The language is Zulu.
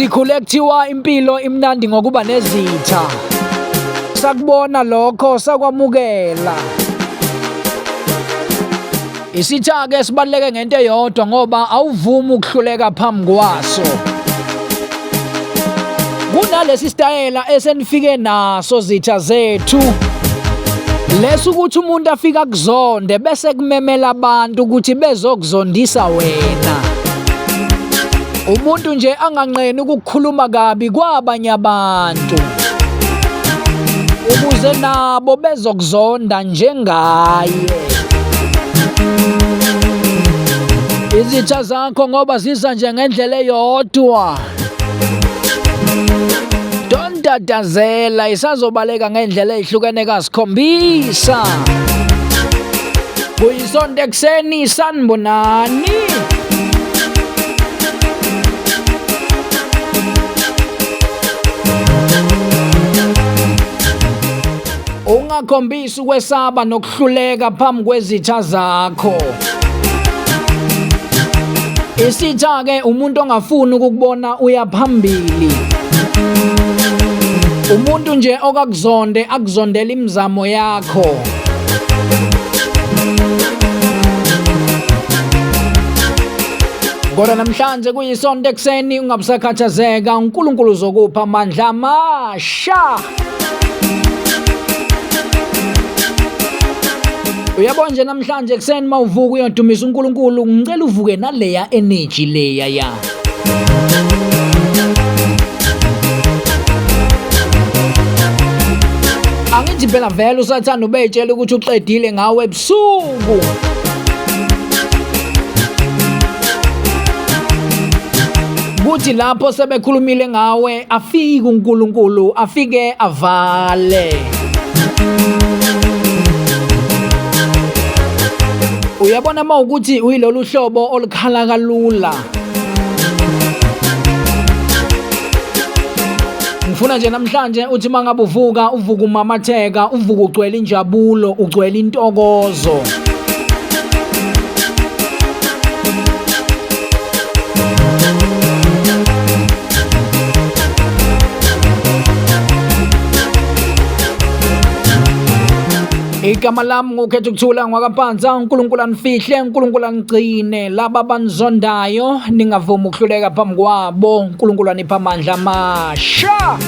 Sikhule kuthiwa impilo imnandi ngokuba nezitha. Sakubona lokho sakwamukela. Isitha-ke sibaluleke ngento eyodwa ngoba awuvumi ukuhluleka phambi kwaso. Kunalesi sitayela esenifike naso zitha zethu. Leso ukuthi umuntu afika kuzonde bese kumemela abantu ukuthi bezokuzondisa wena. Umuntu nje anganqeni ukukhuluma kabi kwabanye abantu. Ukuze nabo bezokuzonda njengaye. Izitha zakho ngoba ziza nje ngendlela eyodwa. Dadazela isazobaleka ngendlela ezihlukene kasikhombisa. Kuyisonto ekseni sanibonani. Ungakhombisi ukwesaba nokuhluleka phambi kwezitha zakho. Isitha ke umuntu ongafuni ukukubona uya phambili. Umuntu nje okakuzonde akuzondela imizamo yakho. Kodwa namhlanje kuyisonto ekseni ungabusakhathazeka, uNkulunkulu uzokupha amandla amasha. Uyabona nje namhlanje ekseni mawuvuka uyodumisa uNkulunkulu, ngicela uvuke naleya energy leya ya. Angithi phela vele usathanda ubeyitshela ukuthi uqedile ngawe ebusuku. Kuthi lapho sebekhulumile ngawe afike uNkulunkulu afike avale. Uyabona mawukuthi uyilolu hlobo olukhala kalula. Ngifuna nje namhlanje uthi mangabe uvuka umamatheka, uvuka ugcwele injabulo, ugcwele intokozo. Igama lami ngukhetha ukuthula ngwakaphansi. uNkulunkulu anifihle, uNkulunkulu anigcine. Laba banizondayo ningavumi ukuhluleka phambi kwabo. uNkulunkulu anipha amandla amasha.